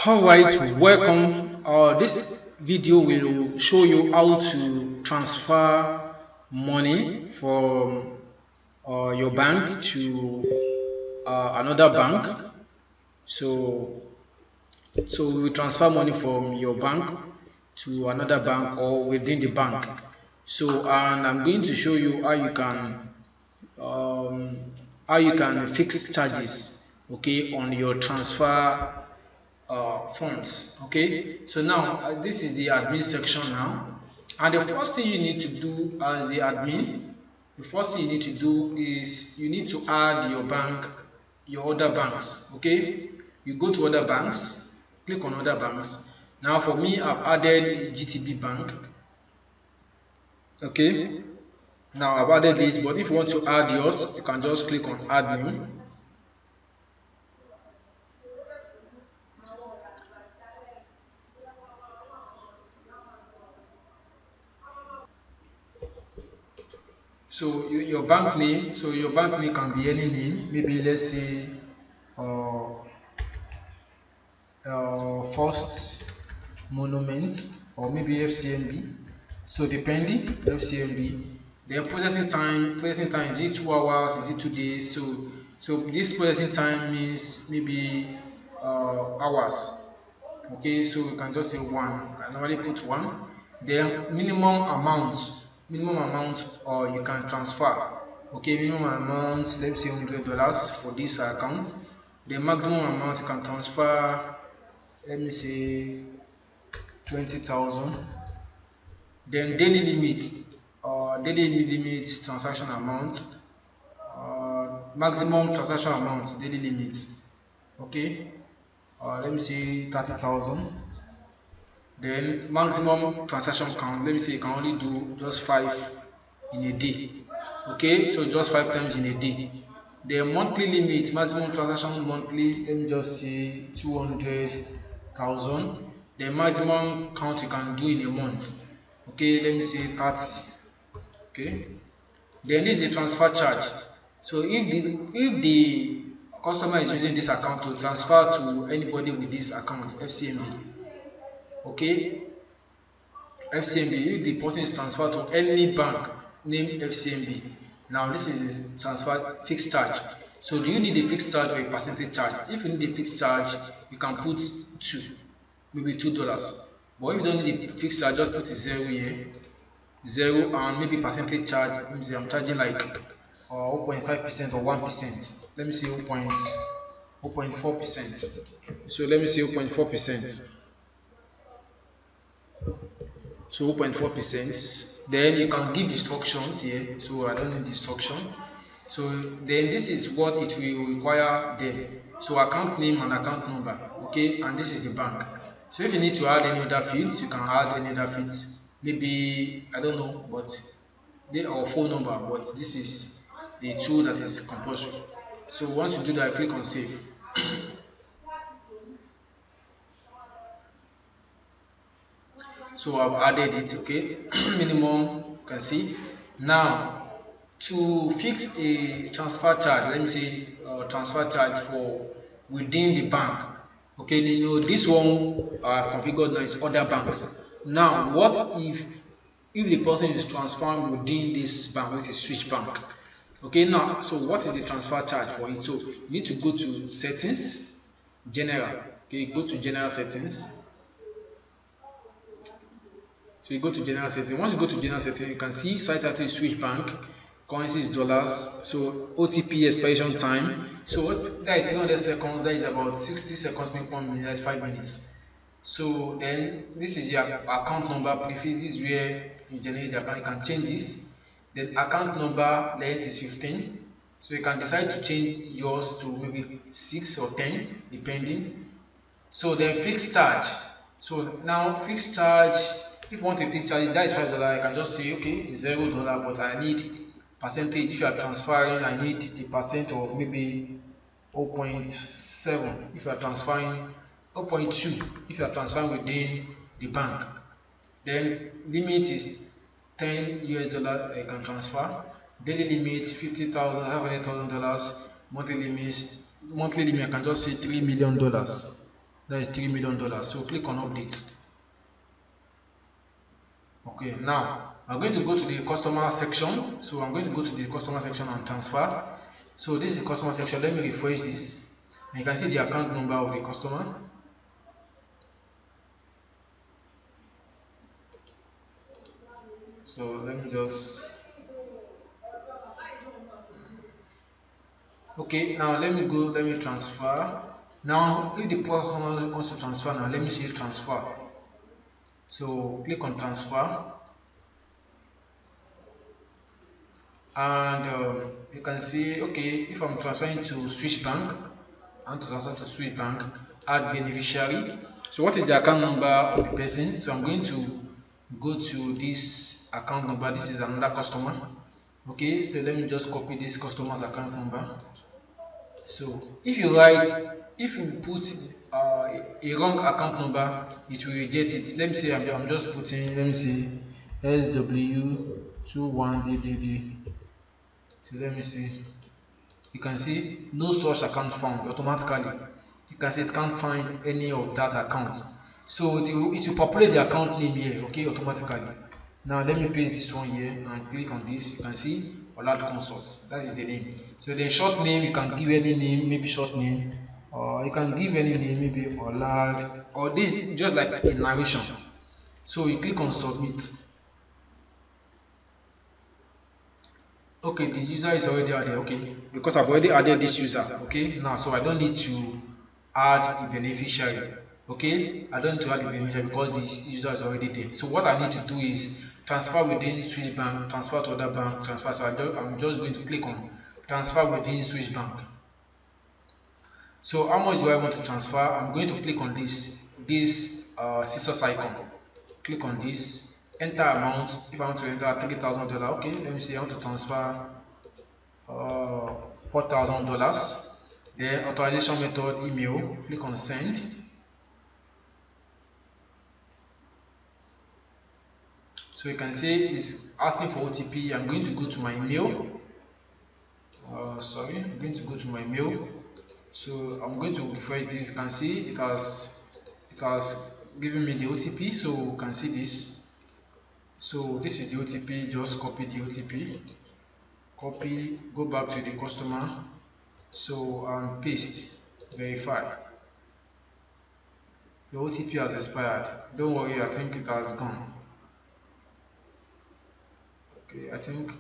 Alright, welcome. This video will show you how to transfer money from your bank to another bank. So we will transfer money from your bank to another bank or within the bank. So, and I'm going to show you how you can fix charges, okay, on your transfer funds. Okay, so now this is the admin section now, and the first thing you need to do as the admin, the first thing you need to do is you need to add your other banks. Okay, you go to other banks, click on other banks. Now for me, I've added GTB bank. Okay, now I've added this, but if you want to add yours, you can just click on add new. So your bank name, can be any name. Maybe let's say First Monument, or maybe FCMB. So depending, FCMB. Then processing time is it 2 hours, is it 2 days? So this processing time means maybe hours. Okay, so we can just say 1. I normally put 1. Then minimum amount you can transfer. Okay, minimum amount, let's say $100 for this account. The maximum amount you can transfer, let me say 20,000. Then daily limit transaction amount, maximum transaction amount, daily limit. Okay, let me say 30,000. Then maximum transaction count, let me say you can only do just 5 in a day. Okay, so just 5 times in a day. The monthly limit, maximum transaction monthly, let me just say 200,000. The maximum count you can do in a month, okay, let me say 30. Okay, then this is the transfer charge. So if the customer is using this account to transfer to anybody with this account, FCMB, okay, FCMB, if the person is transferred to any bank named FCMB, now this is the transfer fixed charge. So do you need a fixed charge or a percentage charge? If you need a fixed charge, you can put 2, maybe $2. But if you don't need a fixed charge, just put 0 here, 0, and maybe percentage charge. Let me say I'm charging like 0.5% or 1%. Let me say 0.4%. So let me say 0.4%. So 0.4%. Then you can give instructions here. So I don't need the instruction. So then this is what it will require then. So account name and account number. Okay, and this is the bank. So if you need to add any other fields, you can add any other fields. Maybe I don't know, but or phone number. But this is the tool that is compulsory. So once you do that, click on save. So I've added it. Okay, minimum, you can see. Now to fix a transfer charge, let me say transfer charge for within the bank. Okay, you know this one I've configured now is other banks. Now what if the person is transferring within this bank, which is switch bank? Okay, now so what is the transfer charge for it? So you need to go to settings, general. Okay, go to general settings. So you go to general settings. Once you go to general settings, you can see site title is switch bank, currency is dollars, so OTP expiration time. So that is 300 seconds, that is about 60 seconds, maybe 1 minute, that's 5 minutes. So then this is your account number prefix. This is where you generate the account. You can change this. Then account number length is 15. So you can decide to change yours to maybe 6 or 10 depending. So then fixed charge. So now fixed charge, if you want a fixed charge, that is $5. I can just say okay, it's $0, but I need percentage. If you are transferring, I need the percent of maybe 0.7. If you are transferring 0.2, if you are transferring within the bank. Then limit is $10 you can transfer. Daily limit $50,000, $500,000. Monthly limit I can just say $3 million. That is $3 million. So click on update. Okay, now I'm going to go to the customer section. So I'm going to go to the customer section and transfer. So this is the customer section. Let me refresh this. And you can see the account number of the customer. So let me just, okay, now let me go, let me transfer. Now if the customer wants to transfer, now let me see transfer. So click on transfer, and you can see, okay, if I'm transferring to Swiss Bank, I want to transfer to Swiss Bank, add beneficiary. So what is the account number of the person? So I'm going to go to this account number. This is another customer. Okay, so let me just copy this customer's account number. So if you put a wrong account number, it will reject it. Let me say I'm just putting, let me see, SW21DDD. So let me see. You can see no such account found automatically. You can see it can't find any of that account. So it will populate the account name here, okay, automatically. Now let me paste this one here and click on this. You can see Olad Consults. That is the name. So the short name, you can give any name, maybe short name, or you can give any name, maybe Olad, or this is just like a narration. So you click on submit. Okay, the user is already added. Okay, because I've already added this user. Okay, now so I don't need to add the beneficiary. Okay, I don't need to add the beneficiary because this user is already there. So what I need to do is transfer within Swiss Bank, transfer to other bank, transfer. So I'm just going to click on transfer within Swiss Bank. So how much do I want to transfer? I'm going to click on this scissors icon. Click on this, enter amount. If I want to enter $3,000, okay, let me see, I want to transfer $4,000. Then authorization method, email, click on send. So you can see it's asking for OTP. I'm going to go to my email. I'm going to go to my mail. So I'm going to refresh this. You can see it has given me the OTP. So you can see this. So this is the OTP. Just copy the OTP. Copy. Go back to the customer. So paste. Verify. Your OTP has expired. Don't worry. I think it has gone. Okay. I think.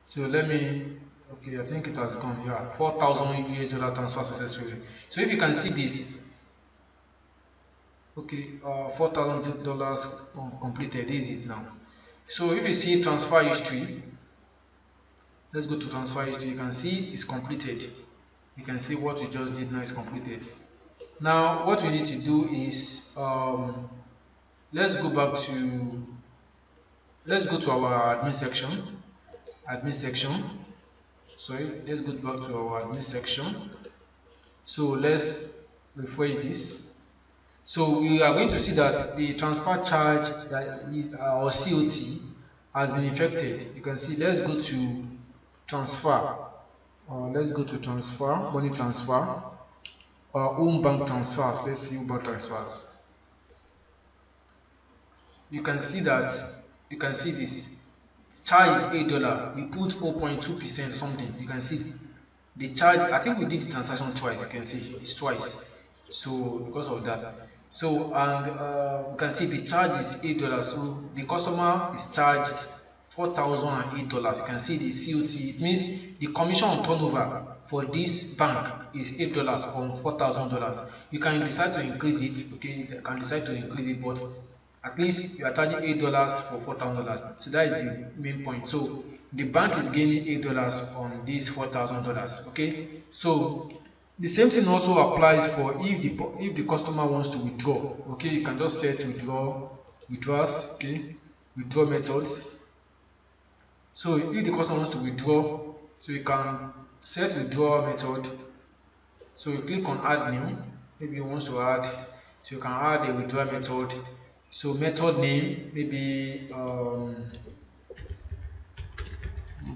So let me. Okay, I think it has gone. Yeah, $4,000 transfer successfully. So if you can see this, okay, $4,000 completed. This is it now. So if you see transfer history, let's go to transfer history. You can see it's completed. You can see what we just did now is completed. Now what we need to do is let's go to our admin section. Sorry, let's go back to our admin section. So let's refresh this. So we are going to see that the transfer charge or COT has been affected. You can see, let's go to transfer. Let's go to transfer, money transfer, or home bank transfers. Let's see home bank transfers. You can see that, you can see this. Charge is $8. We put 0.2% or something. You can see the charge. I think we did the transaction twice. You can see it's twice. So because of that, so and you can see the charge is $8. So the customer is charged $4,008. You can see the COT. It means the commission on turnover for this bank is $8 on $4,000. You can decide to increase it. Okay, you can decide to increase it, but at least you are charging $8 for $4,000. So that is the main point. So the bank is gaining $8 on this $4,000. Okay, so the same thing also applies for if the customer wants to withdraw. Okay, you can just set withdrawals. Okay, withdraw methods. So if the customer wants to withdraw, so you can set withdrawal method. So you click on add new. Maybe you want to add, so you can add a withdrawal method. So method name, maybe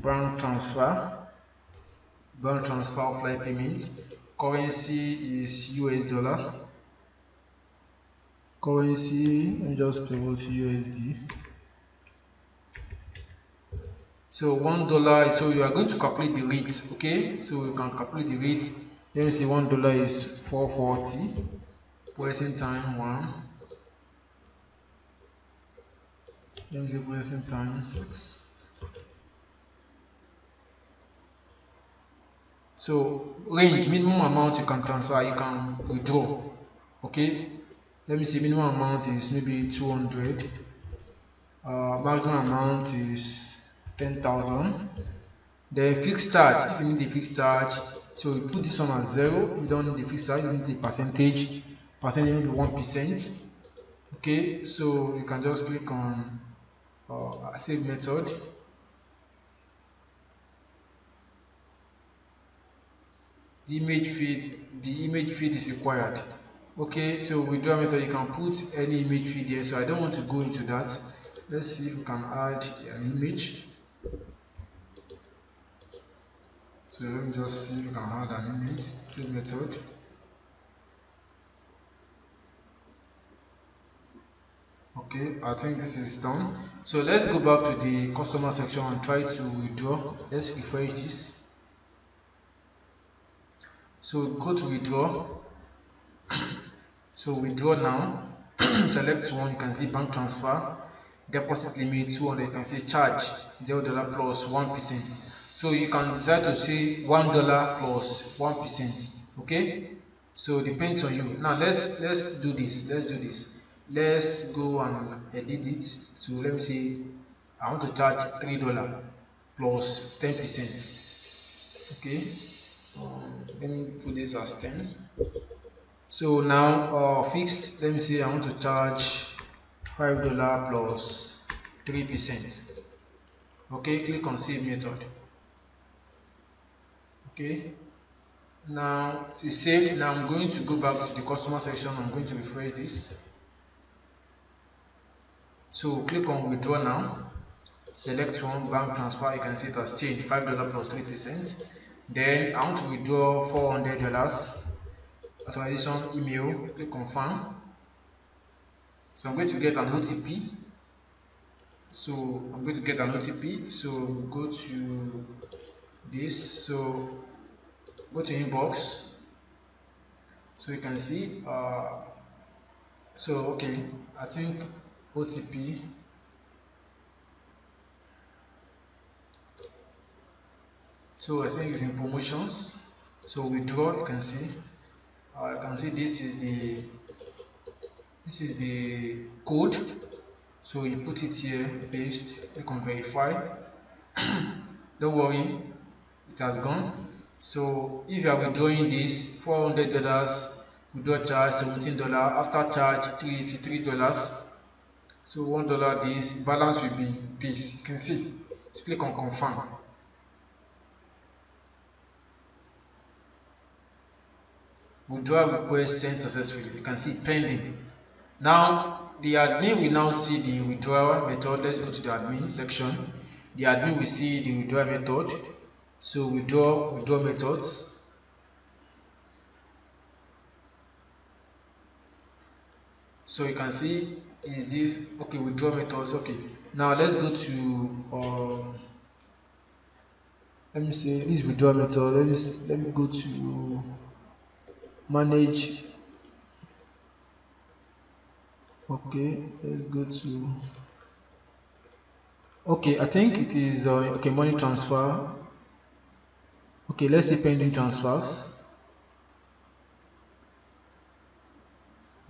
bank transfer offline payments. currency is US dollar. Currency, let me just promote USD. So $1, so you are going to calculate the rate. Okay, so you can calculate the rate. Let me see, $1 is 440. Processing time 1. Let me see, processing time 6. So range, minimum amount you can transfer, you can withdraw. Okay, let me see, minimum amount is maybe 200. Maximum amount is 10,000. The fixed charge, if you need the fixed charge, so you put this one at 0. If you don't need the fixed charge, you need the percentage maybe 1%. Okay, so you can just click on save method. The image feed is required. Okay, so withdraw method, you can put any image feed here, so I don't want to go into that. Let's see if we can add an image. So let me just see if we can add an image. Save method. Okay, I think this is done. So let's go back to the customer section and try to withdraw. Let's refresh this. So go to withdraw. So withdraw now. Select one. You can see bank transfer, deposit limit 200. You can say charge $0 plus 1%. So you can decide to say $1 plus 1%. Okay, so it depends on you. Now let's do this. Let's go and edit it. So let me say I want to charge $3 plus 10%. Okay, let me put this as 10. So now fixed, let me say I want to charge $5 plus 3%. Okay, click on save method. Okay, now it's saved. Now I'm going to go back to the customer section. I'm going to refresh this. So click on withdraw now. Select one, bank transfer. You can see it has changed, $5 plus 3%. Then I want to withdraw $400. Authorization email. Click confirm. So I'm going to get an OTP. So go to this. So go to inbox. So you can see. So okay, I think OTP. So I think it's in promotions. So withdraw. You can see. This is the code. So you put it here, paste, click on verify. Don't worry, it has gone. So if you are withdrawing this $400, withdraw charge $17, after charge $383. So $1 this balance will be this. You can see. So click on confirm. Withdrawal request sent successfully. You can see pending. Now the admin will now see the withdrawal method. Let's go to the admin section. The admin will see the withdrawal method. So withdraw methods. So you can see is this okay, withdraw methods. Okay, now let's go to let me say this withdraw method. Let me go to manage. Okay, let's go to okay, I think it is okay, money transfer. Okay, let's say pending transfers.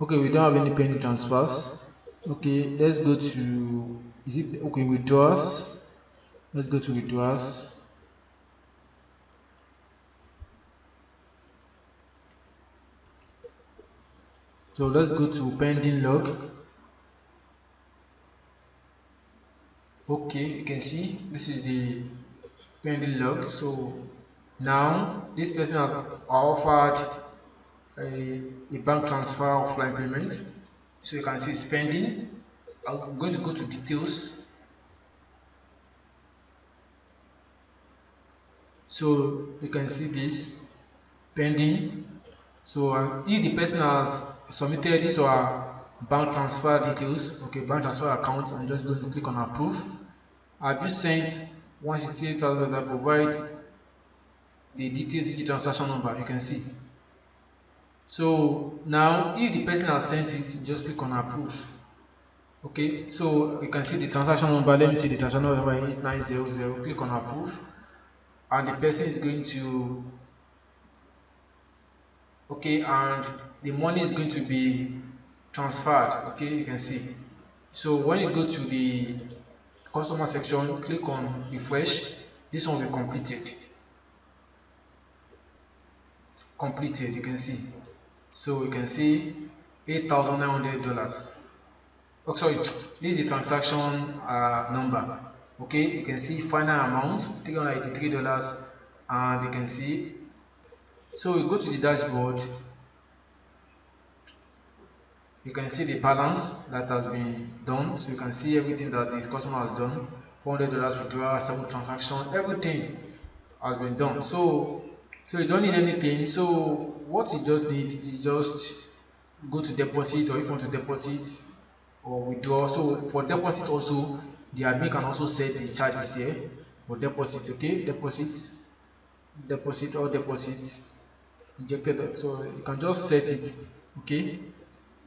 Okay, we don't have any pending transfers. Okay, let's go to withdrawals. Let's go to withdrawals. So let's go to pending log. Okay, you can see this is the pending log. So now this person has offered a bank transfer offline payment. So you can see it's pending. I'm going to go to details. So you can see this. pending. So if the person has submitted this or bank transfer details, okay, bank transfer account, I'm just going to click on approve. Have you sent $168,000? Provide the details, the transaction number, you can see. So now if the person has sent it, just click on approve. Okay, so you can see the transaction number. Let me see the transaction number 8900. Click on approve, and the person is going to, okay, and the money is going to be transferred. Okay, you can see. So when you go to the customer section, click on refresh. This one will be completed, you can see. So you can see $8,900. Oh, sorry, this is the transaction number. Okay, you can see final amount $383, and you can see. So we go to the dashboard. You can see the balance that has been done. So you can see everything that the customer has done. $400 withdrawal, 7 transactions, everything has been done. So you don't need anything. So what you just need is just go to deposit, or if you want to deposit or withdraw. So for deposit also, the admin can also set the charges here for deposit. Okay, deposit or deposits injected. So you can just set it. Okay,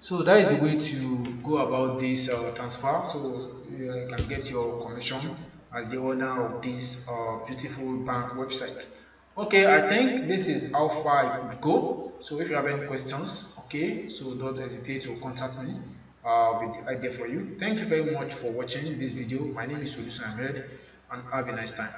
so that is the way to go about this transfer. So you can get your commission as the owner of this beautiful bank website. Okay, I think this is how far I could go. So if you have any questions, okay, so don't hesitate to contact me. I'll be right there for you. Thank you very much for watching this video. My name is Solution Ahmed, and have a nice time.